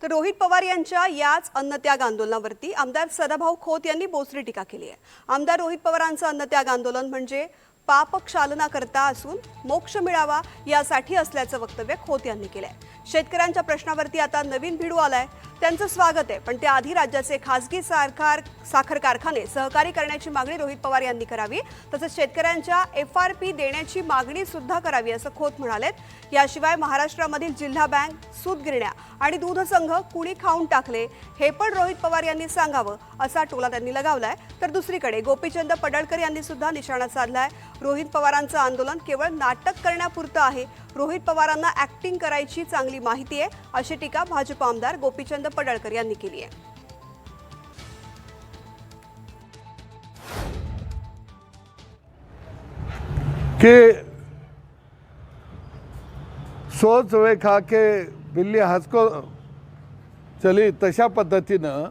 तर रोहित पवार यांच्या याच अन्नत्याग आंदोलनावरती आमदार सदाभाऊ खोत यांनी बोचरी टीका केली आहे। आमदार रोहित पवारांचं अन्नत्याग आंदोलन म्हणजे पापक्षालना करता असून मोक्ष मिळावा यासाठी असल्याचं वक्तव्य खोत यांनी केलंय। शेतकऱ्यांच्या प्रश्नावरती आता नवीन भिडू आलाय, त्यांचं स्वागत आहे, पण त्याआधी राज्याचे खासगी साखर कारखाने सहकारी करण्याची मागणी रोहित पवार यांनी करावी, तसंच शेतकऱ्यांच्या FRP देण्याची मागणी सुद्धा करावी असं खोत म्हणालेत। याशिवाय महाराष्ट्रामधील जिल्हा बँक, सूत गिरण्या आणि दूध संघ कुणी खाऊन टाकले हे पण रोहित पवार यांनी सांगावं असा टोला त्यांनी लगावलाय। तर दुसरीकडे गोपीचंद पडळकर यांनी सुद्धा निशाणा साधलाय। रोहित पवारांचं आंदोलन केवळ नाटक करण्यापुरतं आहे, रोहित पवारांना ऍक्टिंग करायची चांगली माहिती आहे अशी टीका भाजप आमदार गोपीचंद पडळकर यांनी केली आहे। कि सोच वे खा के बिल्ली हसको चली तशा पद्धतीनं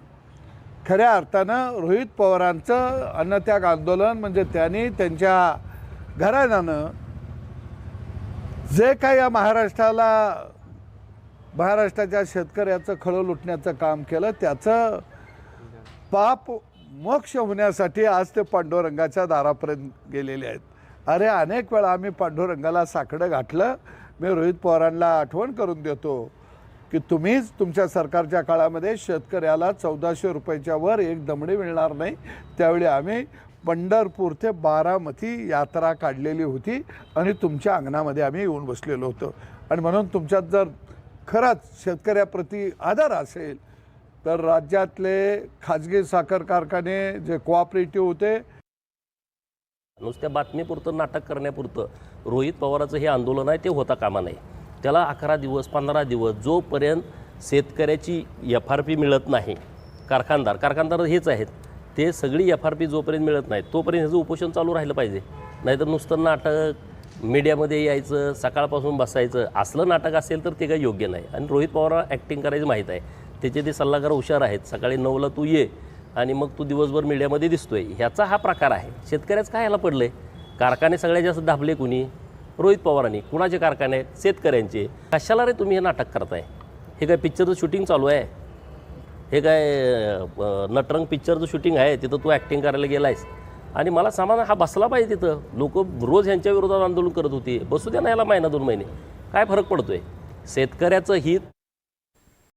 खऱ्या अर्थानं रोहित पवारांचं अन्नत्याग आंदोलन म्हणजे त्यांनी त्यांच्या घराण्यानं जे काही या महाराष्ट्राच्या शेतकऱ्याचं खळं लुटण्याचं काम केलं त्याचं पाप मोक्ष होण्यासाठी आज ते पांडुरंगाच्या दारापर्यंत गेलेले आहेत। अरे अनेक वेळा आम्ही पांडुरंगाला साकडं घातलं। मी रोहित पवारांना आठवण करून देतो की तुम्हीच तुमच्या सरकारच्या काळामध्ये शेतकऱ्याला 1400 रुपयाच्या वर एक दमडी मिळणार नाही, त्यावेळी आम्ही पंढरपूर ते बारामती यात्रा काढलेली होती आणि तुमच्या अंगणामध्ये आम्ही येऊन बसलेलो होतो। आणि म्हणून तुमच्यात जर खरंच शेतकऱ्याप्रती आदर असेल तर राज्यातले खाजगी साखर कारखाने जे कोऑपरेटिव्ह होते, नुसत्या बातमीपुरतं नाटक करण्यापुरतं रोहित पवाराचं हे आंदोलन आहे ते होता कामा नये। त्याला 11 दिवस 15 दिवस जोपर्यंत शेतकऱ्याची FRP मिळत नाही, कारखानदार हेच आहेत, ते सगळी FRP जोपर्यंत मिळत नाही तोपर्यंत ह्याचं उपोषण चालू राहिलं पाहिजे। नाहीतर नुसतं नाटक मीडियामध्ये यायचं, सकाळपासून बसायचं, असलं नाटक असेल तर ते काही योग्य नाही। आणि रोहित पवारला ॲक्टिंग करायचं माहीत आहे, त्याचे ते सल्लागार हुशार आहेत। सकाळी 9ला तू ये आणि मग तू दिवसभर मीडियामध्ये दिसतोय, ह्याचा हा प्रकार आहे। शेतकऱ्याचं काय ह्याला पडलं आहे? कारखाने सगळ्यात जास्त दाबले कुणी? रोहित पवारांनी। कुणाचे कारखाने आहेत? शेतकऱ्यांचे। कशाला रे तुम्ही हे नाटक करताय? हे काय पिक्चरचं शूटिंग चालू आहे? हे काय नटरंग पिक्चरचं शूटिंग आहे? तिथं तू ॲक्टिंग करायला गेलायस आणि मला सामान हा बसला पाहिजे तिथं। लोक रोज ह्यांच्या विरोधात आंदोलन करत होती, बसू द्या ना याला महिना 2 महिने, काय फरक पडतोय? शेतकऱ्याचं हित